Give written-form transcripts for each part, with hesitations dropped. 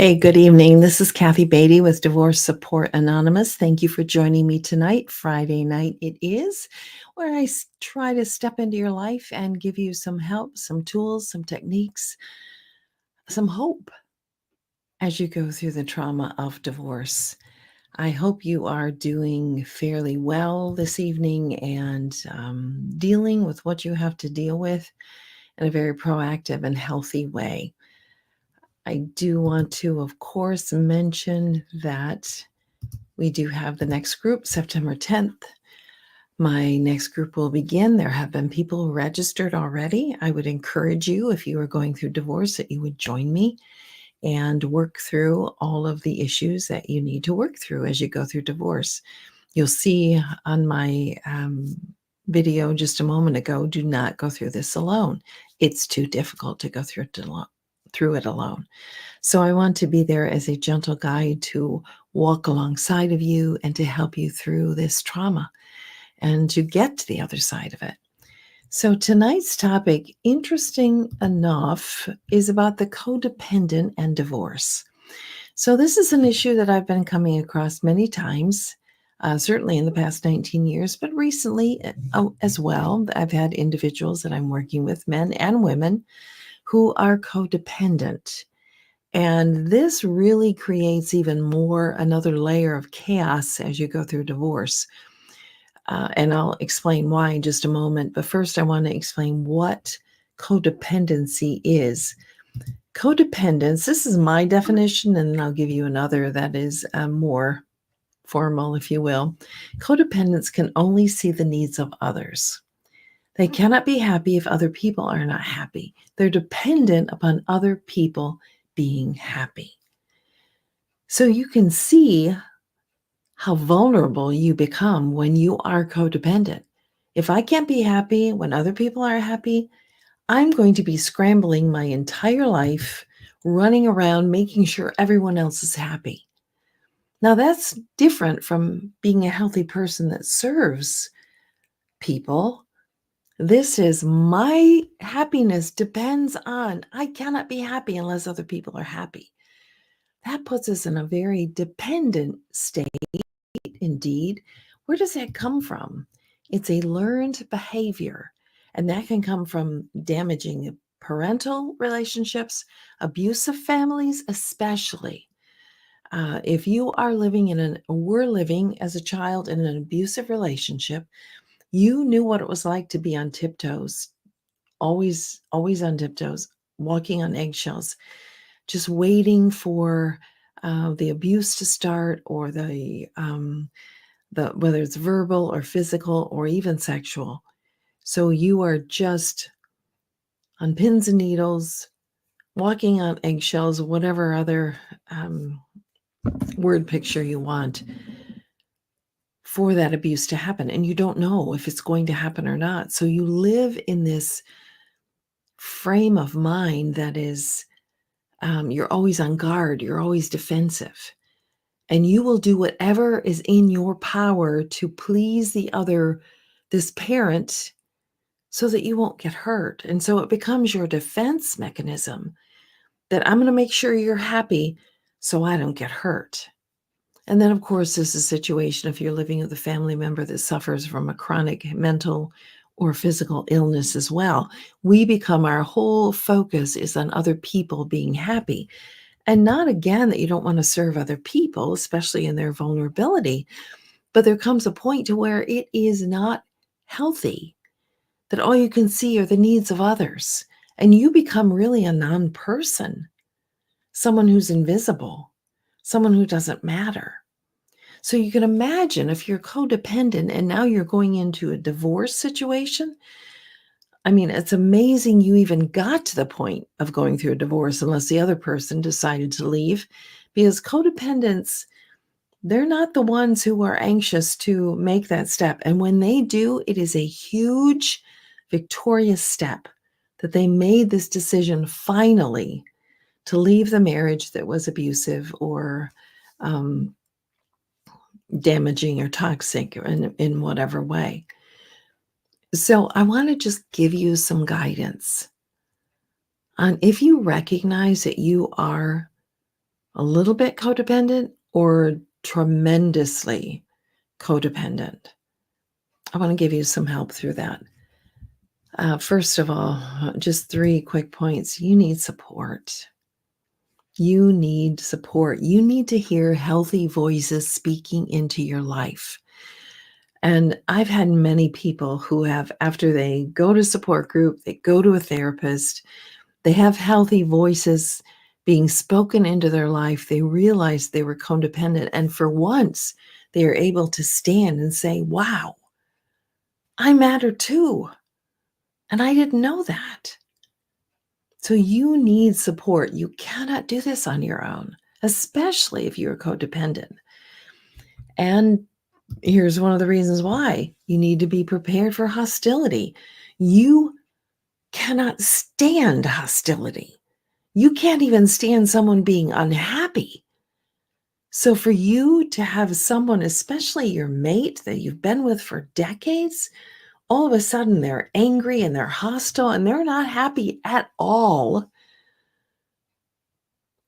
Hey, good evening. This is Kathy Beatty with Divorce Support Anonymous. Thank you for joining me tonight. Friday night it is, where I try to step into your life and give you some help, some tools, some techniques, some hope as you go through the trauma of divorce. I hope you are doing fairly well this evening and dealing with what you have to deal with in a very proactive and healthy way. I do want to, of course, mention that we do have the next group, September 10th. My next group will begin. There have been people registered already. I would encourage you, if you are going through divorce, that you would join me and work through all of the issues that you need to work through as you go through divorce. You'll see on my video just a moment ago, do not go through this alone. It's too difficult to go through it alone. So I want to be there as a gentle guide to walk alongside of you and to help you through this trauma and to get to the other side of it. So tonight's topic, interesting enough, is about the codependent and divorce. So this is an issue that I've been coming across many times, certainly in the past 19 years, but recently as well. I've had individuals that I'm working with, men and women, who are codependent. And this really creates even more another layer of chaos as you go through divorce. And I'll explain why in just a moment. But first, I want to explain what codependency is. Codependence, this is my definition, and then I'll give you another that is more formal, if you will. Codependents can only see the needs of others. They cannot be happy if other people are not happy. They're dependent upon other people being happy. So you can see how vulnerable you become when you are codependent. If I can't be happy when other people are happy, I'm going to be scrambling my entire life, running around, making sure everyone else is happy. Now, that's different from being a healthy person that serves people. This is my happiness depends on, I cannot be happy unless other people are happy. That puts us in a very dependent state. Indeed, where does that come from? It's a learned behavior, and that can come from damaging parental relationships, abusive families, especially. If you are we're living as a child in an abusive relationship, you knew what it was like to be on tiptoes, always on tiptoes, walking on eggshells, just waiting for the abuse to start or the whether it's verbal or physical or even sexual. So you are just on pins and needles, walking on eggshells, whatever other word picture you want for that abuse to happen. And you don't know if it's going to happen or not. So you live in this frame of mind that is, you're always on guard, you're always defensive. And you will do whatever is in your power to please this parent, so that you won't get hurt. And so it becomes your defense mechanism that I'm going to make sure you're happy so I don't get hurt. And then, of course, there's a situation if you're living with a family member that suffers from a chronic mental or physical illness as well. Our whole focus is on other people being happy. And not again that you don't want to serve other people, especially in their vulnerability, but there comes a point to where it is not healthy, that all you can see are the needs of others. And you become really a non-person, someone who's invisible, someone who doesn't matter. So you can imagine if you're codependent and now you're going into a divorce situation. I mean, it's amazing you even got to the point of going through a divorce unless the other person decided to leave, because codependents, they're not the ones who are anxious to make that step. And when they do, it is a huge, victorious step that they made this decision finally to leave the marriage that was abusive or damaging or toxic in whatever way. So I want to just give you some guidance on if you recognize that you are a little bit codependent or tremendously codependent? I want to give you some help through that. First of all, just 3 quick points. You need support. You need support. You need to hear healthy voices speaking into your life. And I've had many people who have, after they go to support group, they go to a therapist, they have healthy voices being spoken into their life. They realize they were codependent. And for once, they are able to stand and say, wow, I matter too. And I didn't know that. So you need support. You cannot do this on your own, especially if you're codependent. And here's one of the reasons why you need to be prepared for hostility. You cannot stand hostility. You can't even stand someone being unhappy. So for you to have someone, especially your mate that you've been with for decades, all of a sudden they're angry and they're hostile and they're not happy at all.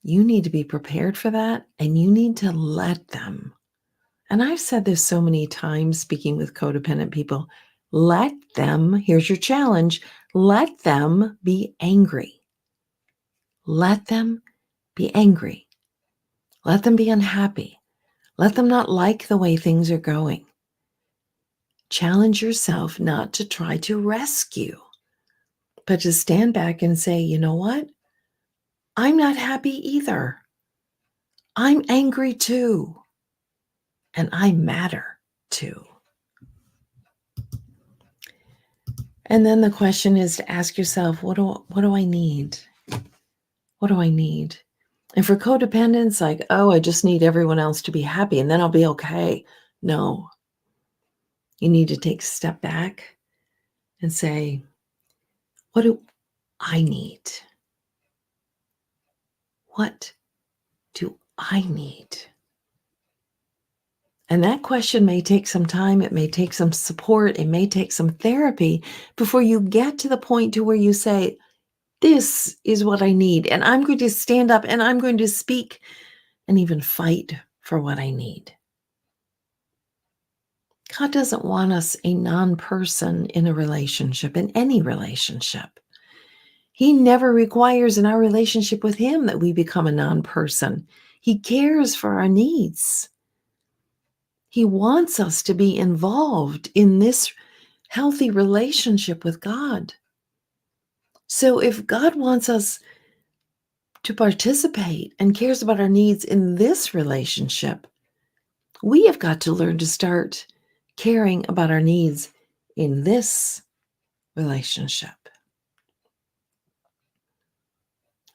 You need to be prepared for that and you need to let them. And I've said this so many times speaking with codependent people, let them, here's your challenge, let them be angry. Let them be angry. Let them be unhappy. Let them not like the way things are going. Challenge yourself not to try to rescue, but to stand back and say, you know what? I'm not happy either. I'm angry too. And I matter too. And then the question is to ask yourself, what do I need? What do I need? And for codependence, like, oh, I just need everyone else to be happy and then I'll be okay. No, you need to take a step back and say, what do I need? What do I need? And that question may take some time. It may take some support. It may take some therapy before you get to the point to where you say, this is what I need. And I'm going to stand up and I'm going to speak and even fight for what I need. God doesn't want us a non-person in a relationship, in any relationship. He never requires in our relationship with Him that we become a non-person. He cares for our needs. He wants us to be involved in this healthy relationship with God. So if God wants us to participate and cares about our needs in this relationship, we have got to learn to start caring about our needs in this relationship.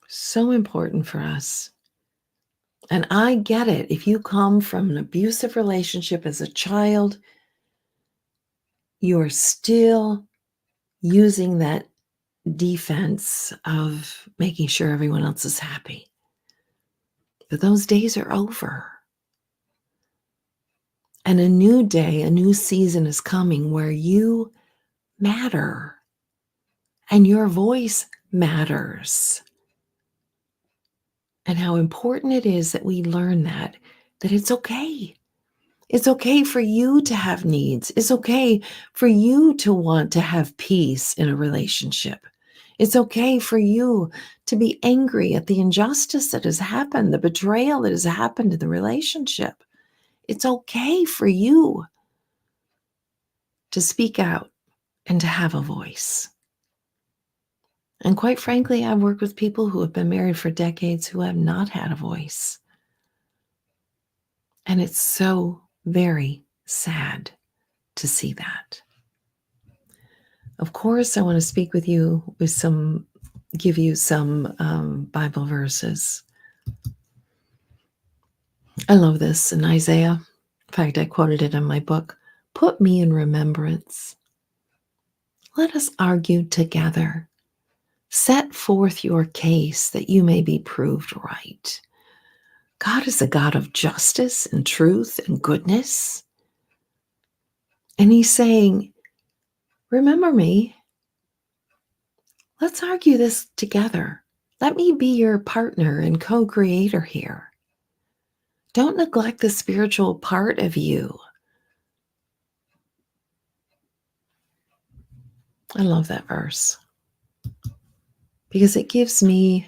So important for us. And I get it. If you come from an abusive relationship as a child, you're still using that defense of making sure everyone else is happy. But those days are over. And a new day, a new season is coming where you matter and your voice matters. And how important it is that we learn that it's okay. It's okay for you to have needs. It's okay for you to want to have peace in a relationship. It's okay for you to be angry at the injustice that has happened, the betrayal that has happened in the relationship. It's okay for you to speak out and to have a voice. And quite frankly, I've worked with people who have been married for decades who have not had a voice. And it's so very sad to see that. Of course, I want to speak with you with give you some Bible verses. I love this in Isaiah. In fact, I quoted it in my book. Put me in remembrance. Let us argue together. Set forth your case that you may be proved right. God is a God of justice and truth and goodness. And He's saying, remember me. Let's argue this together. Let me be your partner and co-creator here. Don't neglect the spiritual part of you. I love that verse because it gives me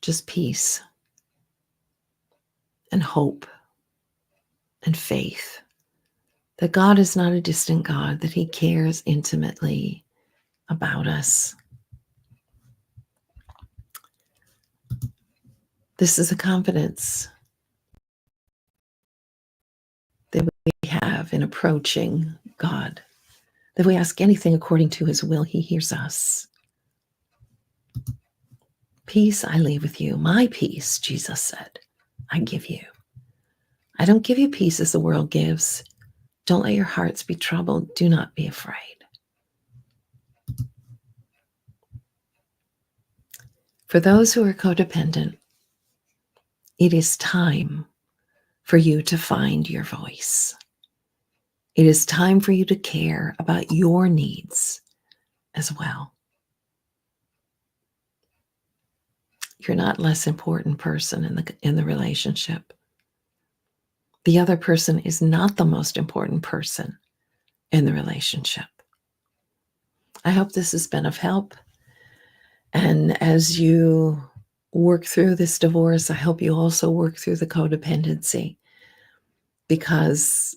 just peace and hope and faith that God is not a distant God, that He cares intimately about us. This is a confidence that we have in approaching God, that if we ask anything according to His will, He hears us. Peace I leave with you. My peace, Jesus said, I give you. I don't give you peace as the world gives. Don't let your hearts be troubled. Do not be afraid. For those who are codependent, it is time for you to find your voice. It is time for you to care about your needs as well. You're not less important person in the relationship. The other person is not the most important person in the relationship. I hope this has been of help. And as you work through this divorce, I hope you also work through the codependency, because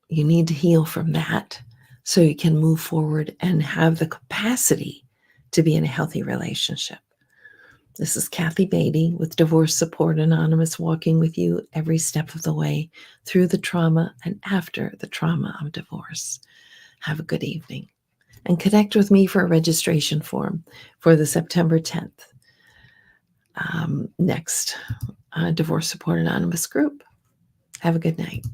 you need to heal from that so you can move forward and have the capacity to be in a healthy relationship. This is Kathy Beatty with Divorce Support Anonymous, walking with you every step of the way through the trauma and after the trauma of divorce. Have a good evening. And connect with me for a registration form for the September 10th next Divorce Support Anonymous group. Have a good night.